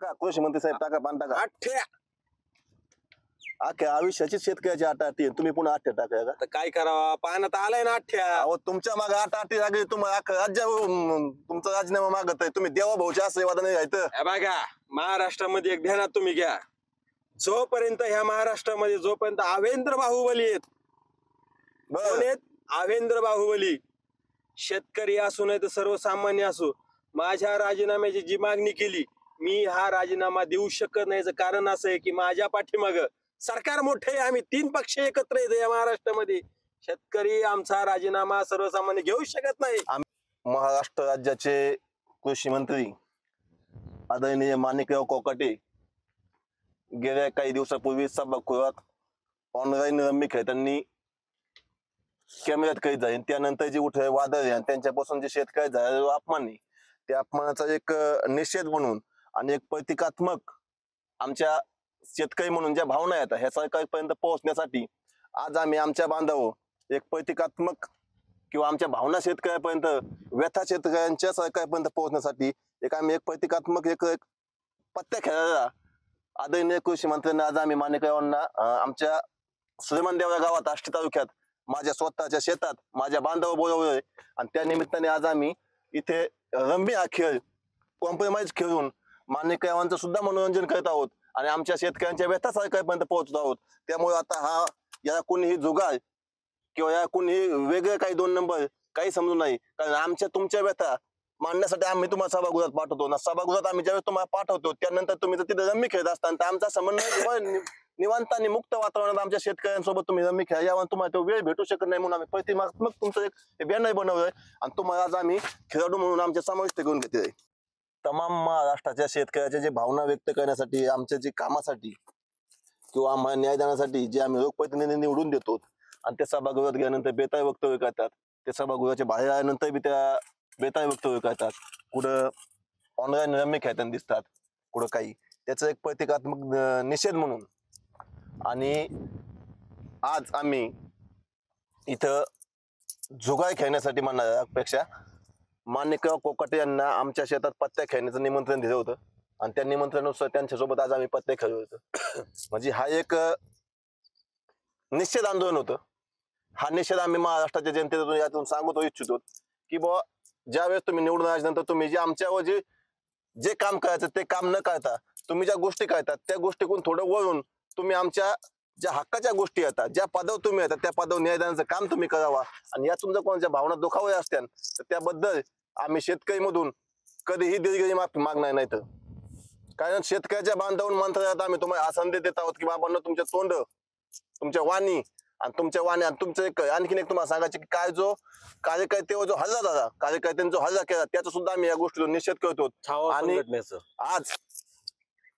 कृषी मंत्री साहेब टाका पान टाका. आठ्या अख्ख्या आयुष्याची शेतकऱ्याची आठ आठी तुम्ही पुन्हा आठ टाका का? तर काय करावा पाण्यात आलाय ना आठ्या. अहो तुमच्या मागे आठ आठी लागली तुम्हाला अख्खं राज्य तुमचा राजीनामा मागत आहे. तुम्ही देवा भाऊच्या आशीर्वाद नाही घ्यायचं. बघा महाराष्ट्रामध्ये एक ध्यानात तुम्ही घ्या, जोपर्यंत ह्या महाराष्ट्रामध्ये जोपर्यंत आवेंद्र बाहुबली आहेत, कोण आहेत? आवेंद्र बाहुबली. शेतकरी असू नाही तर सर्वसामान्य असू, माझ्या राजीनाम्याची जी मागणी केली मी हा राजीनामा देऊ शकत नाही. कारण असं आहे की माझ्या पाठीमाग सरकार मोठे, आम्ही 3 पक्ष एकत्र येतो या महाराष्ट्रामध्ये. शेतकरी आमचा राजीनामा सर्वसामान्य घेऊ शकत नाही. महाराष्ट्र राज्याचे कृषी मंत्री आदरणीय माणिकराव कोकाटे गेल्या काही दिवसापूर्वी सभागृहात ऑनलाईन रम्मी खेळताना कॅमेऱ्यात कैद झाले. त्यानंतर जे उठे वादळ आहे आणि त्यांच्यापासून जे शेतकरी झालेलो अपमान आहे, त्या अपमानाचा एक निषेध म्हणून आणि एक प्रतिकात्मक आमच्या शेतकरी म्हणून ज्या भावना येतात ह्या सरकारपर्यंत पोहोचण्यासाठी आज आम्ही आमच्या बांधव एक प्रतिकात्मक किंवा आमच्या भावना शेतकऱ्यापर्यंत, व्यथा शेतकऱ्यांच्या सरकारपर्यंत पोहोचण्यासाठी आम्ही एक प्रतिकात्मक एक पत्त्या खेळायला आदरणीय कृषी मंत्र्यांना आज आम्ही माणिकरावांना आमच्या सुलेमानदेवरा गावात आष्टी तालुक्यात माझ्या स्वतःच्या शेतात माझ्या बांधव बोलवलंय. आणि त्या निमित्ताने आज आम्ही इथे रम्मी हा खेळ कॉम्प्रोमाइज खेळून माणिकरावांचं सुद्धा मनोरंजन करत आहोत आणि आमच्या शेतकऱ्यांच्या व्यथा सरकारपर्यंत पोहोचत आहोत. त्यामुळे आता हा याला कोणीही जुगार किंवा या कोणीही वेगळे काही 2 नंबर काही समजू नाही. कारण आमच्या तुमच्या व्यथा मांडण्यासाठी आम्ही तुम्हाला सभागृहात पाठवतो ना. सभागृहात आम्ही ज्यावेळेस तुम्हाला पाठवतो त्यानंतर तुम्ही जर तिथे रम्मी खेळत असताना आमचा समन्वय निवांत आणि मुक्त वातावरणात आमच्या शेतकऱ्यांसोबत तुम्ही रम्मी खेळा यावर तुम्हाला तो वेळ भेटू शकत नाही म्हणून आम्ही प्रतिमात्मक तुमचं एक बॅनर बनवलंय आणि तुम्हाला आज आम्ही खेळाडू म्हणून आमच्या समाविष्ट करून घेतोय. तमाम महाराष्ट्राच्या शेतकऱ्याच्या जे भावना व्यक्त करण्यासाठी आमच्या जे कामासाठी किंवा आम्हाला न्याय देण्यासाठी जे आम्ही लोकप्रतिनिधी निवडून देतो आणि ते सभागृहात गेल्यानंतर बेताळ वक्तव्य करतात, ते सभागृहाच्या बाहेर आल्यानंतर बी त्या बेताळ वक्तव्य करतात, कुठं ऑनलाईन रम्मी खेळताना दिसतात, कुठं काही. त्याचा एक प्रतिकात्मक निषेध म्हणून आणि आज आम्ही इथं जुगार खेळण्यासाठी म्हणण्यापेक्षा माणिकराव कोकाटे यांना आमच्या शेतात पत्त्या खेळण्याचं निमंत्रण दिलं होतं आणि त्या निमंत्रणानुसार त्यांच्यासोबत आज आम्ही पत्ते खेळलो होतो. म्हणजे हा एक निषेध आंदोलन होतं. हा निषेध आम्ही महाराष्ट्राच्या जनतेतून यातून सांगतो इच्छितो की बुवा ज्यावेळेस तुम्ही निवडून आल्यानंतर तुम्ही जे आमच्यावर जे काम करायचं ते काम न करता तुम्ही ज्या गोष्टी करतात त्या गोष्टीकडून थोडं वळून तुम्ही आमच्या ज्या हक्काच्या गोष्टी येतात, ज्या पदावर तुम्ही येतात त्या पदावर न्याय देण्याचं काम तुम्ही करावा. आणि यातून जर कोणाच्या भावना दुखावल्या असत्या तर त्याबद्दल आम्ही शेतकरी मधून कधीही दिलगिरी माफी मागणार नाही. तर कारण शेतकऱ्याच्या बांधवून मंत्रालयात आम्ही तुम्हाला हा संदेश देत आहोत की बाबांना तुमच्या तोंड, तुमच्या वाणी आणि तुमचं एक आणखीन एक तुम्हाला सांगायचं की काय जो कार्यकर्त्यावर जो हल्ला झाला, कार्यकर्त्यांनी जो हल्ला केला त्याचा सुद्धा आम्ही या गोष्टीचा निषेध करतो. आणि आज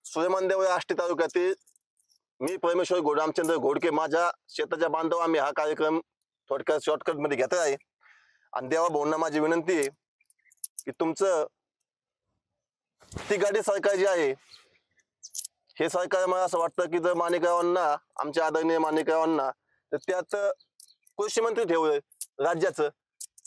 सुलेमानदेवरा आष्टी तालुक्यातील मी परमेश्वर रामचंद्र घोडके माझ्या शेताच्या बांधव आम्ही हा कार्यक्रम थोडक्यात शॉर्टकट मध्ये घेतला आहे. आणि देवा भाऊंना माझी विनंती आहे की तुमचं ती गाडी सरकार जी आहे हे सरकार मला असं वाटतं की जर माणिकरावांना आमच्या आदरणीय माणिकरावांना तर त्यात कृषी मंत्री ठेवलंय राज्याचं,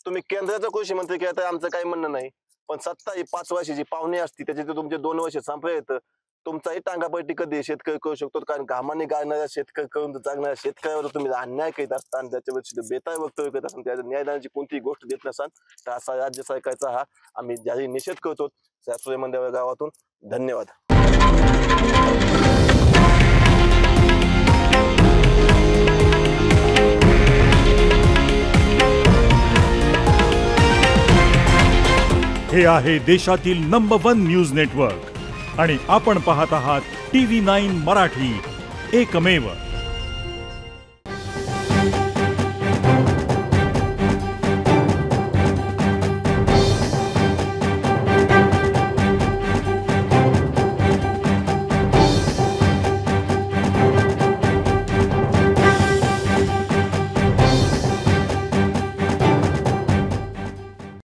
तुम्ही केंद्राचं कृषी मंत्री केलं तर आमचं काही म्हणणं नाही. पण सत्ता ही 5 वर्षाची पाहुणी असती, त्याचे तुमचे 2 वर्ष संपले येतं. तुमचाही टांगापट्टी कधी शेतकरी करू शकतो. कारण घामाने गाळणाऱ्या शेतकरी करून जागणाऱ्या शेतकऱ्यावर तुम्ही अन्याय करीत असताना त्याच्यावर बेताळ वक्तव्य करत असताना त्या न्यायदानाची कोणतीही गोष्ट देत नसाल तर असा राज्य सरकारचा हा आम्ही जाहीर निषेध करतो सुलेमानदेवरा गावातून. धन्यवाद. हे आहे देशातील नंबर 1 न्यूज नेटवर्क आणि आपण पाहत आहात TV9 मराठी, एकमेव.